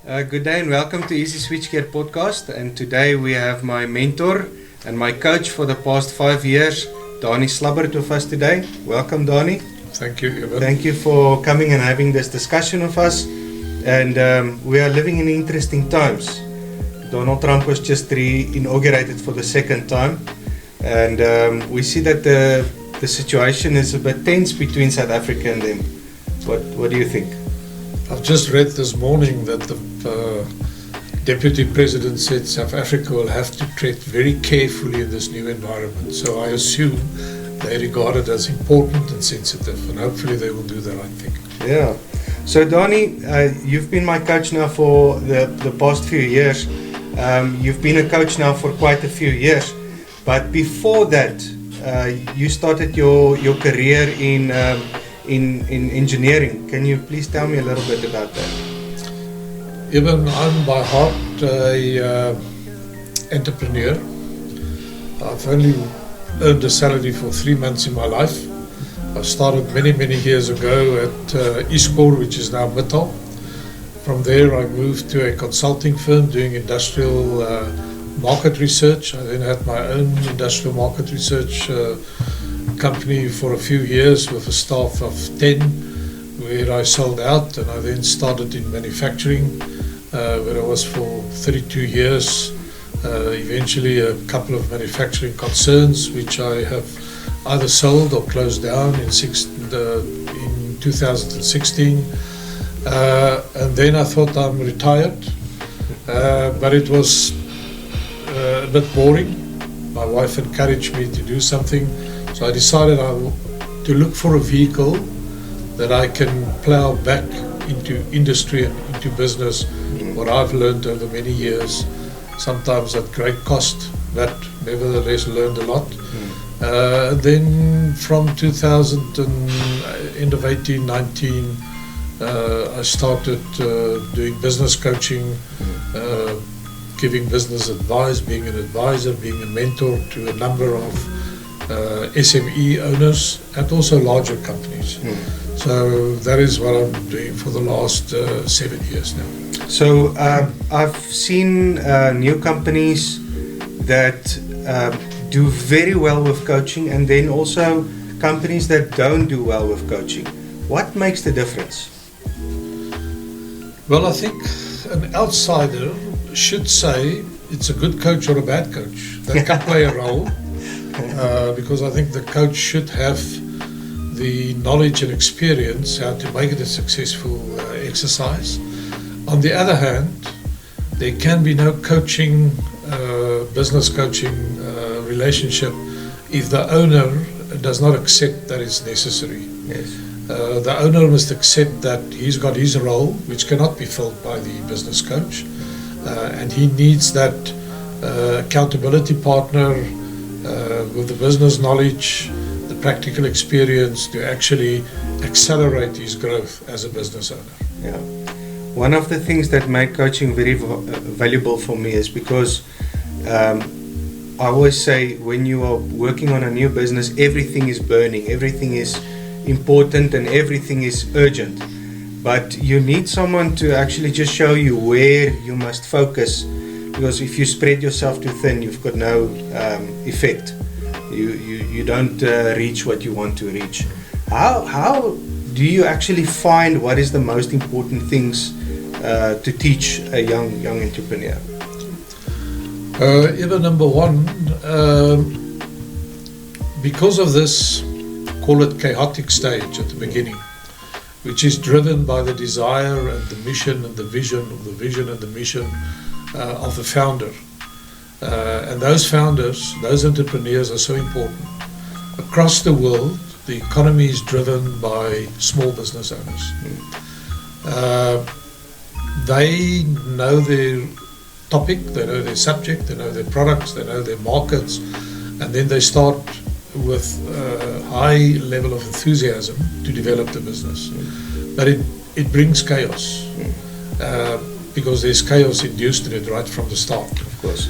Good day and welcome to EZY Switchgear podcast. And today we have my mentor and my coach for the past 5 years, Danie Slabbert, with us today. Welcome, Danie. Thank you, Evan. Thank you for coming and having this discussion with us. And we are living in interesting times. Donald Trump was just re-inaugurated for the second time. And we see that the situation is a bit tense between South Africa and them. What do you think? I've just read this morning that the Deputy President said South Africa will have to tread very carefully in this new environment. So I assume they regard it as important and sensitive, and hopefully they will do the right thing. Yeah. So Danie, you've been my coach now for the past few years. You've been a coach now for quite a few years. But before that, you started your career in engineering. Can you please tell me a little bit about that? Even I'm by heart a entrepreneur. I've only earned a salary for 3 months in my life. I started many years ago at EZY, which is now Mittal. From there I moved to a consulting firm doing industrial market research. I then had my own industrial market research company for a few years with a staff of 10, where I sold out, and I then started in manufacturing, where I was for 32 years. Eventually a couple of manufacturing concerns which I have either sold or closed down in 2016. And then I thought I'm retired, but it was a bit boring. My wife encouraged me to do something. So I decided to look for a vehicle that I can plow back into industry and into business, what I've learned over many years, sometimes at great cost, but nevertheless learned a lot. Then from 2000 and end of 18, 19, I started doing business coaching, giving business advice, being an advisor, being a mentor to a number of SME owners and also larger companies. So that is what I'm doing for the last 7 years now. So I've seen new companies that do very well with coaching, and then also companies that don't do well with coaching. What makes the difference? Well, I think an outsider should say it's a good coach or a bad coach. That can play a role. Because I think the coach should have the knowledge and experience how to make it a successful exercise. On the other hand, there can be no coaching, business coaching relationship if the owner does not accept that it's necessary. Yes. The owner must accept that he's got his role, which cannot be filled by the business coach, and he needs that accountability partner with the business knowledge, the practical experience to actually accelerate his growth as a business owner. Yeah. One of the things that made coaching very valuable for me is because I always say when you are working on a new business, everything is burning, everything is important and everything is urgent. But you need someone to actually just show you where you must focus. Because if you spread yourself too thin, you've got no effect. You don't reach what you want to reach. How do you actually find what is the most important things to teach a young entrepreneur? Even number one, because of this, call it chaotic stage at the beginning, which is driven by the desire and the mission and the vision, or the vision and the mission of the founder. And those founders, those entrepreneurs are so important. Across the world, the economy is driven by small business owners. They know their topic, they know their subject, they know their products, they know their markets, and then they start with a high level of enthusiasm to develop the business. But it brings chaos. Because there's chaos induced in it right from the start. Of course.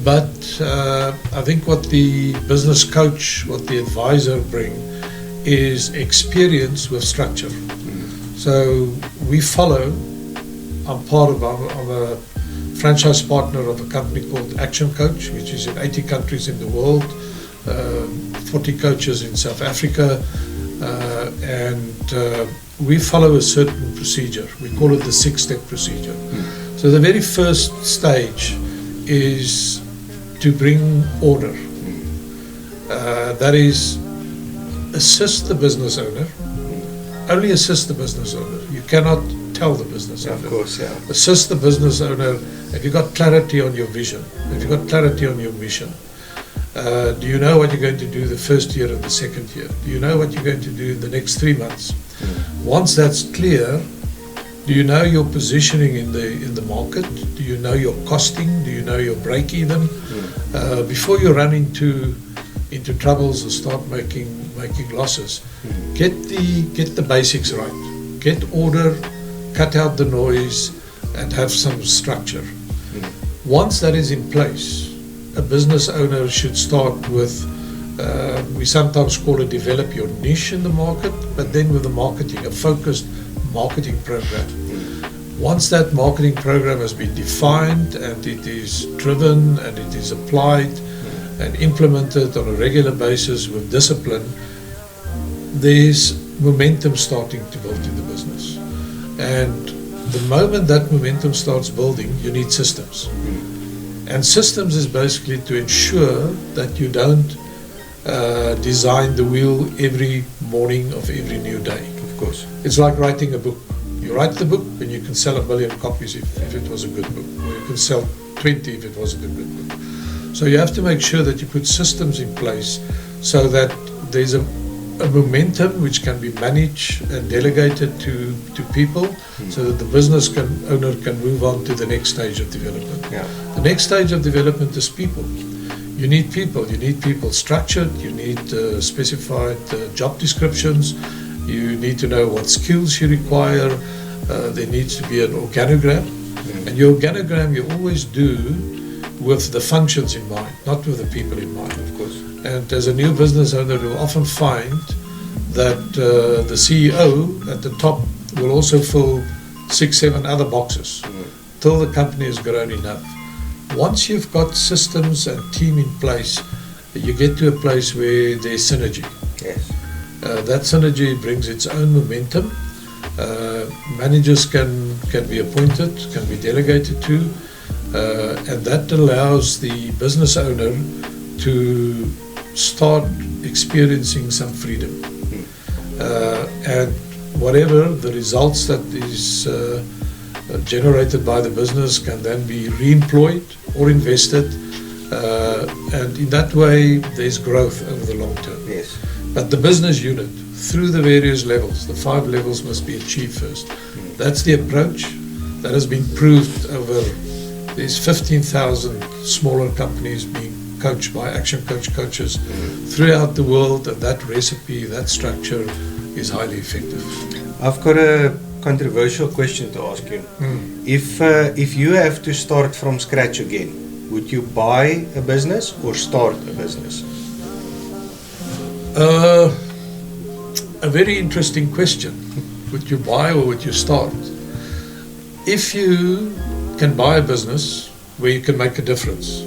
But I think what the business coach, what the advisor bring is experience with structure. So we follow I'm a franchise partner of a company called Action Coach, which is in 80 countries in the world, 40 coaches in South Africa, and we follow a certain procedure. We call it the 6-step procedure. So the very first stage is to bring order. That is, assist the business owner. Only assist the business owner. You cannot tell the business owner. Of course, yeah. Assist the business owner. Have you got clarity on your vision? Have you got clarity on your mission? Do you know what you're going to do the first year and the second year? Do you know what you're going to do in the next 3 months? Once that's clear, do you know your positioning in the market? Do you know your costing? Do you know your break even? Before you run into troubles or start making losses, get the basics right. Get order, cut out the noise, and have some structure. Once that is in place, a business owner should start with, we sometimes call it develop your niche in the market, but then with the marketing, a focused marketing program. Once that marketing program has been defined and it is driven and it is applied and implemented on a regular basis with discipline, there's momentum starting to build in the business. And the moment that momentum starts building, you need systems. And systems is basically to ensure that you don't design the wheel every morning of every new day. Of course. It's like writing a book. You write the book and you can sell 1 million copies if it was a good book, or you can sell 20 if it wasn't a good book. So you have to make sure that you put systems in place so that there's a momentum which can be managed and delegated to people, so that the business owner can move on to the next stage of development. Yeah. The next stage of development is people. You need people. You need people structured. You need specified job descriptions. You need to know what skills you require. There needs to be an organogram. And your organogram you always do with the functions in mind, not with the people in mind. Of course. And as a new business owner, you'll often find that the CEO at the top will also fill 6, 7 other boxes till the company has grown enough. Once you've got systems and team in place, you get to a place where there's synergy. Yes. That synergy brings its own momentum. Managers can be appointed, can be delegated to, and that allows the business owner to start experiencing some freedom. And whatever the results that is generated by the business can then be re-employed or invested, and in that way there's growth over the long term. Yes. But the business unit, through the various levels, the 5 levels must be achieved first. That's the approach that has been proved over. There's 15,000 smaller companies being coached by Action Coach coaches throughout the world, and that recipe, that structure is highly effective. I've got a controversial question to ask you. If you have to start from scratch again, would you buy a business or start a business? A very interesting question. Would you buy or would you start? If you can buy a business where you can make a difference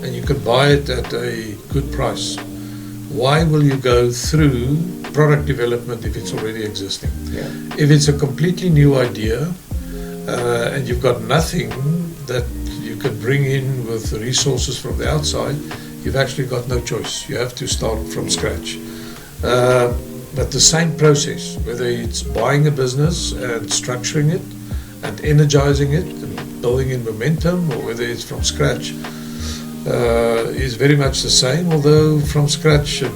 and you can buy it at a good price, why will you go through product development if it's already existing? Yeah. If it's a completely new idea and you've got nothing that you can bring in with resources from the outside, you've actually got no choice. You have to start from scratch. But the same process, whether it's buying a business and structuring it and energizing it and building in momentum, or whether it's from scratch, is very much the same, although from scratch a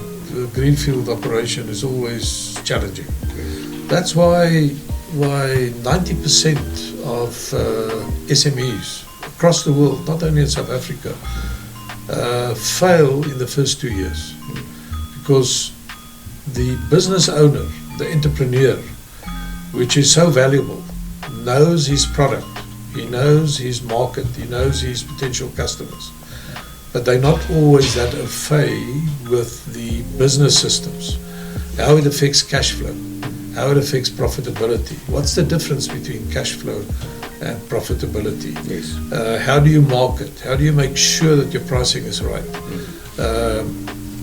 greenfield operation is always challenging. That's why 90% of SMEs across the world, not only in South Africa, fail in the first 2 years, because the business owner, the entrepreneur, which is so valuable, knows his product, he knows his market, he knows his potential customers, but they're not always that au fait with the business systems, how it affects cash flow, how it affects profitability. What's the difference between cash flow and profitability. Yes. How do you market? How do you make sure that your pricing is right?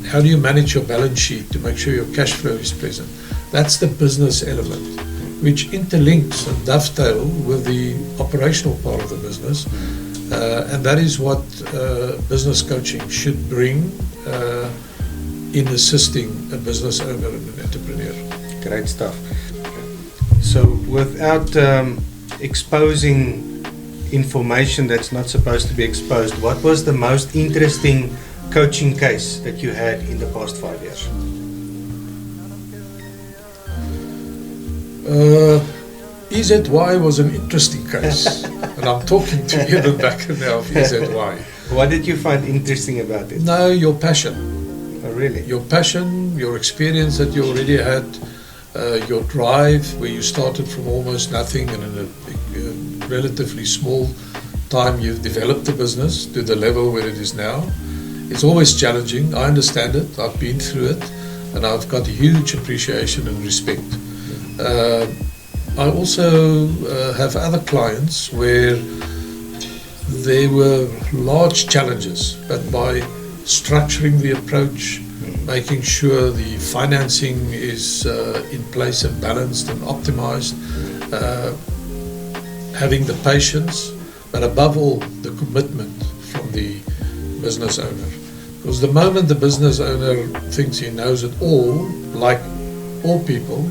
How do you manage your balance sheet to make sure your cash flow is present? That's the business element, which interlinks and dovetail with the operational part of the business. And that is what business coaching should bring in assisting a business owner and an entrepreneur. Great stuff. So without exposing information that's not supposed to be exposed, what was the most interesting coaching case that you had in the past 5 years? EZY was an interesting case, and I'm talking to you in the back now of EZY. What did you find interesting about it? No, your passion. Oh, really? Your passion, your experience that you already had, your drive, where you started from almost nothing, and in a relatively small time you've developed the business to the level where it is now. It's always challenging. I understand it. I've been through it, and I've got huge appreciation and respect. I also have other clients where there were large challenges, but by structuring the approach, making sure the financing is in place and balanced and optimized, having the patience, but above all, the commitment from the business owner. Because the moment the business owner thinks he knows it all, like all people,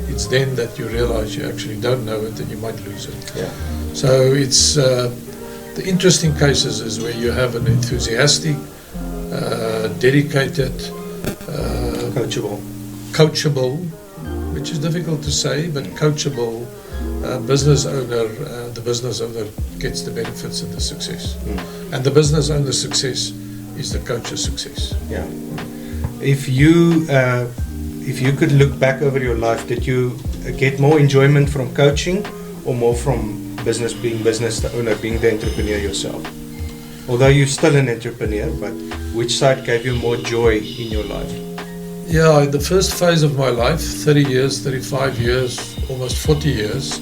it's then that you realize you actually don't know it and you might lose it. Yeah. So it's the interesting cases is where you have an enthusiastic, dedicated, coachable, which is difficult to say, but coachable business owner. The business owner gets the benefits and the success, and the business owner's success is the coach's success. Yeah. If you could look back over your life, did you get more enjoyment from coaching or more from being business owner, being the entrepreneur yourself? Although you're still an entrepreneur, but which side gave you more joy in your life? Yeah, in the first phase of my life, 30 years, 35 years, almost 40 years,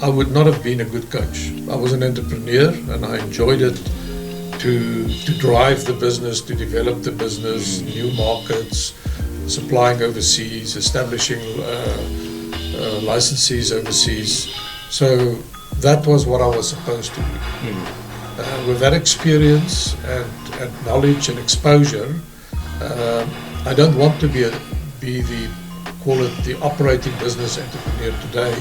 I would not have been a good coach. I was an entrepreneur and I enjoyed it to drive the business, to develop the business, new markets, supplying overseas, establishing licensees overseas. So that was what I was supposed to do. With that experience and knowledge and exposure, I don't want to be the operating business entrepreneur today.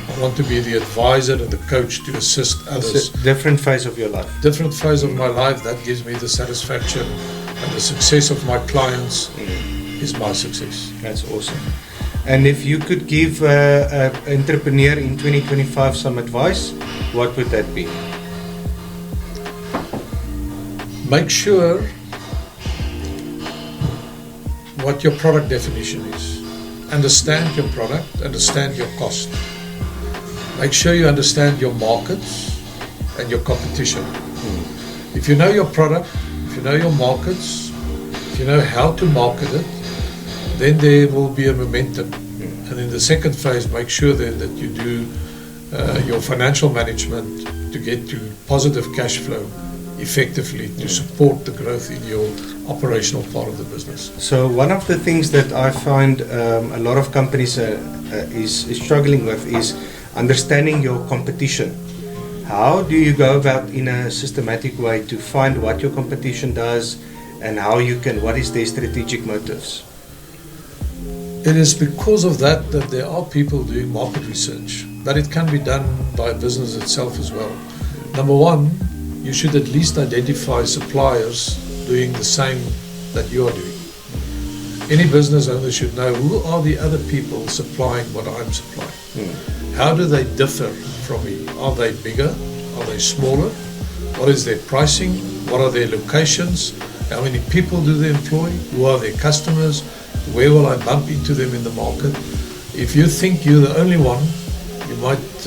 I want to be the advisor and the coach to assist others. It's a different phase of your life. Different phase of my life, that gives me the satisfaction, and the success of my clients is my success. That's awesome. And if you could give an entrepreneur in 2025 some advice, what would that be? Make sure what your product definition is. Understand your product, understand your cost. Make sure you understand your markets and your competition. If you know your product, if you know your markets, if you know how to market it, then there will be a momentum. And in the second phase, make sure that you do your financial management to get to positive cash flow effectively to support the growth in your operational part of the business. So one of the things that I find a lot of companies is struggling with is understanding your competition. How do you go about in a systematic way to find what your competition does and what is their strategic motives? It is because of that there are people doing market research, but it can be done by business itself as well. Number one, you should at least identify suppliers doing the same that you are doing. Any business owner should know who are the other people supplying what I'm supplying. How do they differ from me? Are they bigger? Are they smaller? What is their pricing? What are their locations? How many people do they employ? Who are their customers? Where will I bump into them in the market? If you think you're the only one, you might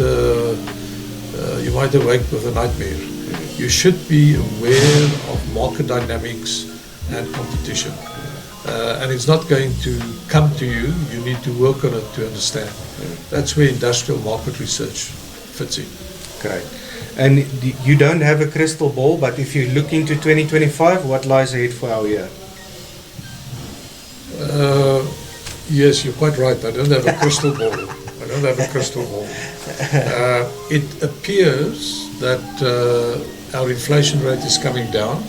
awake with a nightmare. You should be aware of market dynamics and competition. And it's not going to come to you. You need to work on it to understand. That's where industrial market research fits in. Great. And you don't have a crystal ball, but if you look into 2025, what lies ahead for our year? Yes, you're quite right. I don't have a crystal ball. I don't have a crystal ball. It appears that our inflation rate is coming down.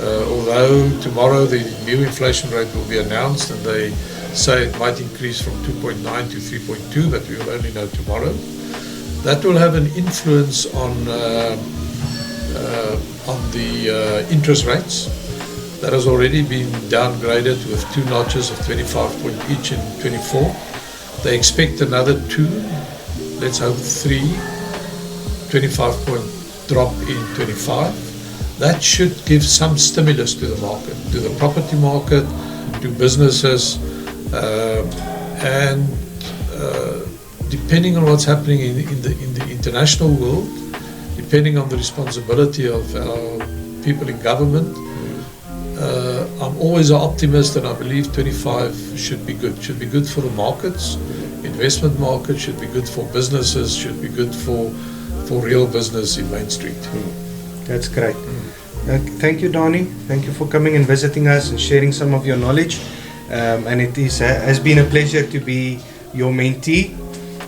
Although tomorrow the new inflation rate will be announced and they say it might increase from 2.9 to 3.2, but we will only know tomorrow. That will have an influence on the interest rates. That has already been downgraded with 2 notches of 25 point each in 24. They expect another 2, let's hope 3, 25 point drop in 25. That should give some stimulus to the market, to the property market, to businesses, and depending on what's happening in the international world, depending on the responsibility of our people in government, I'm always an optimist, and I believe 25 should be good. Should be good for the markets, investment market, should be good for businesses, should be good for real business in Main Street. That's great. Thank you, Danie. Thank you for coming and visiting us and sharing some of your knowledge. And it has been a pleasure to be your mentee.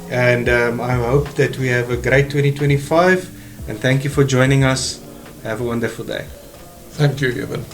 And I hope that we have a great 2025. And thank you for joining us. Have a wonderful day. Thank you, Evan.